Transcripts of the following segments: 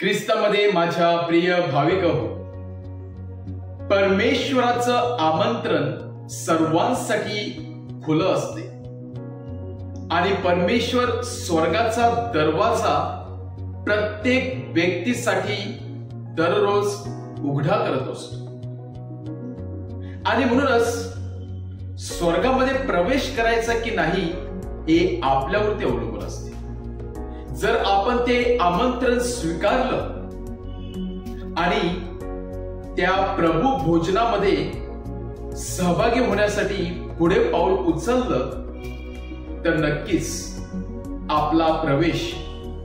ख्रिस्तामध्ये माझ्या प्रिय भाविक हो, परमेश्वराचं आमंत्रण सर्वांसाठी खुलं असते आणि परमेश्वर स्वर्गाचा दरवाजा प्रत्येक व्यक्तीसाठी दररोज उघडा करत असतो. आणि म्हणूनच स्वर्गामध्ये प्रवेश करायचा की नाही हे आपल्यावरती अवलंबून असते. जर आपण ते आमंत्रण स्वीकारलं आणि त्या प्रभू भोजनामध्ये सहभागी होण्यासाठी पुढे पाऊल उचललं तर नक्कीच आपला प्रवेश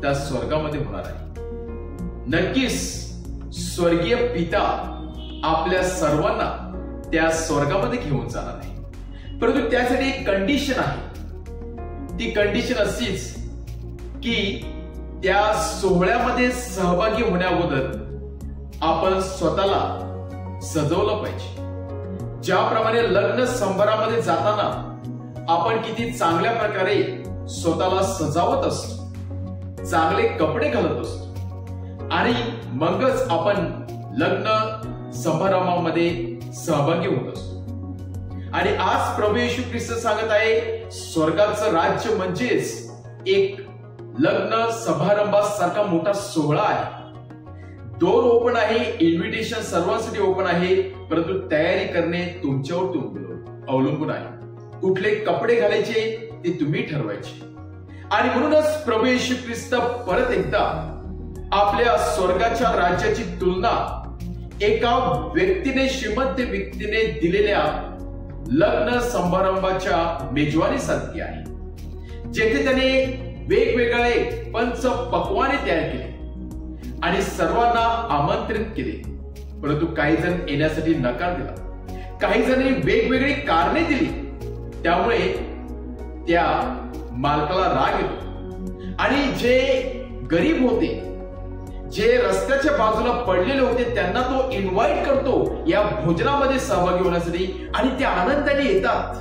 त्या स्वर्गामध्ये होणार आहे. नक्कीच स्वर्गीय पिता आपल्या सर्वांना त्या स्वर्गामध्ये घेऊन जाणार आहे. परंतु त्यासाठी एक कंडिशन आहे. ती कंडिशन अशीच की त्या सोहळ्यामध्ये सहभागी होण्याअगोदर आपण स्वतःला सजवलं पाहिजे. ज्याप्रमाणे लग्न समारंभामध्ये जाताना आपण किती चांगल्या प्रकारे स्वतःला सजावत असतो, चांगले कपडे घालत असतो आणि मगच आपण लग्न समारंभामध्ये सहभागी होत असतो. आणि आज प्रभू येशू ख्रिस्त सांगत आहे, स्वर्गाचं राज्य म्हणजेच एक लग्न समारंभासारखा मोठा सोहळा आहे. डोर ओपन आहे, इन्व्हिटेशन सर्वांसाठी ओपन आहे, परंतु तयारी करणे तुमच्यावर अवलंबून आहे. कुठले कपडे घालायचे ते तुम्ही ठरवायचे. आणि म्हणूनच प्रभू येशू ख्रिस्त परत एकदा आपल्या स्वर्गाच्या राज्याची तुलना एका व्यक्तीने, श्रीमंत व्यक्तीने दिलेल्या लग्न समारंभाच्या मेजवानीसारखी आहे, जेथे त्याने वेगवेगळे पंच पक्वाने तयार केले आणि सर्वांना आमंत्रित केले. परंतु काही जण येण्यासाठी नकार दिला, काही जणांनी वेगवेगळी कारणे दिली. त्यामुळे त्या मालकाला राग येतो आणि जे गरीब होते, जे रस्त्याच्या बाजूला पडलेले होते, त्यांना तो इन्व्हाइट करतो या भोजनामध्ये सहभागी होण्यासाठी आणि ते आनंदाने येतात.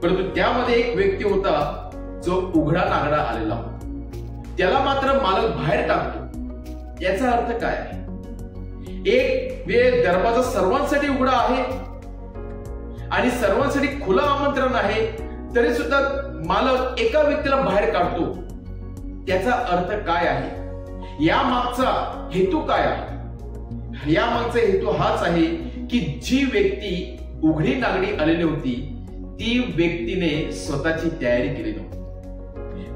परंतु त्यामध्ये एक व्यक्ती होता जो उघडा नागडा आलेला होता. त्याला मात्र मालक बाहेर टाकतो. याचा अर्थ काय आहे? एक वेळ दरवाजा सर्वांसाठी उघडा आहे आणि सर्वांसाठी खुलं आमंत्रण आहे, तरी सुद्धा मालक एका व्यक्तीला बाहेर काढतो. त्याचा अर्थ काय आहे? या मागचा हेतू काय आहे? या मागचा हेतू हाच आहे की जी व्यक्ती उघडी नागडी आलेली होती, ती व्यक्तीने स्वतःची तयारी केली नव्हती.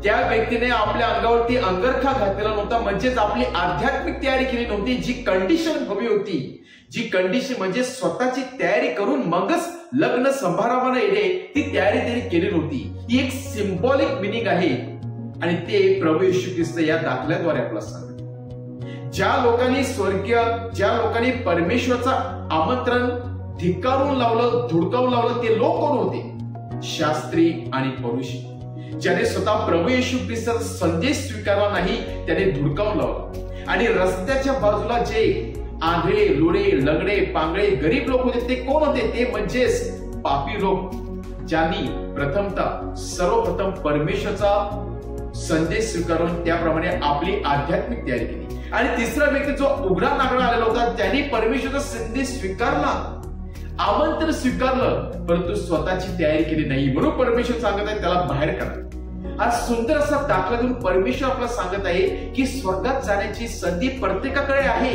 त्या व्यक्तीने आपल्या अंगावरती अंगरखा घातलेला नव्हता, म्हणजेच आपली आध्यात्मिक तयारी केली नव्हती. जी कंडिशन हवी होती, जी कंडिशन म्हणजे स्वतःची तयारी करून मगच लग्न समारंभाला येणे, ती तयारी त्यांनी केली नव्हती. ही एक सिम्बॉलिक मिनिंग आहे आणि ते प्रभू येशू ख्रिस्त या दाखल्याद्वारे आपल्याला सांगतात. ज्या लोकांनी ज्या लोकांनी परमेश्वराचं आमंत्रण धिक्कारून लावलं, धुडकावून लावलं, ते लोक कोण होते? शास्त्री आणि फरीसी. ज्याने स्वतः प्रभू येशू ख्रिस्ताचा संदेश स्वीकारला नाही, त्याने धुडकावून लावला. आणि रस्त्याच्या बाजूला जे आंधळे, लुळे, लंगडे, पांगळे, गरीब लोक होते, ते कोण होते? ते म्हणजेच पापी लोक, ज्यांनी सर्वप्रथम परमेश्वराचा संदेश स्वीकारून त्याप्रमाणे आपली आध्यात्मिक तयारी केली. आणि तिसरा व्यक्ती जो उघडा नागडा आलेला होता, त्यांनी परमेश्वराचा संदेश स्वीकारला, आमंत्रण स्वीकारलं, परंतु स्वतःची तयारी केली नाही. म्हणून परमेश्वर सांगत आहे त्याला बाहेर काढा. आज सुंदर असा दाखला देऊन परमेश्वर आपल्याला सांगत आहे की स्वर्गात जाण्याची संधी प्रत्येकाकडे आहे.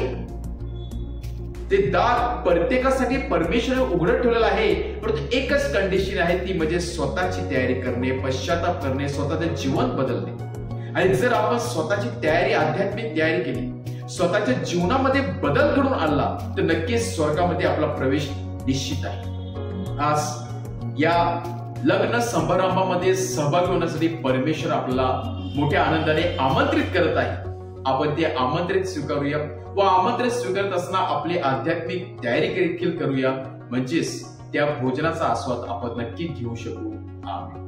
ते दार प्रत्येकासाठी परमेश्वराने उघडं ठेवलेलं आहे. परंतु एकच कंडिशन आहे, ती म्हणजे स्वतःची तयारी करणे, पश्चाताप करणे, स्वतःचे जीवन बदलणे. आणि जर आपण स्वतःची तयारी, आध्यात्मिक तयारी केली, स्वतःच्या जीवनामध्ये बदल घडून आणला, तर नक्कीच स्वर्गामध्ये आपला प्रवेश निश्चित आहे. आज या लग्न समारंभामध्ये सहभागी होण्यासाठी परमेश्वर आपल्याला मोठ्या आनंदाने आमंत्रित करत आहे. आपण ते आमंत्रित स्वीकारूया व आमंत्रित स्वीकारत असताना आपली आध्यात्मिक तयारी देखील करूया, म्हणजेच त्या भोजनाचा आस्वाद आपण नक्की घेऊ शकू. आमेन.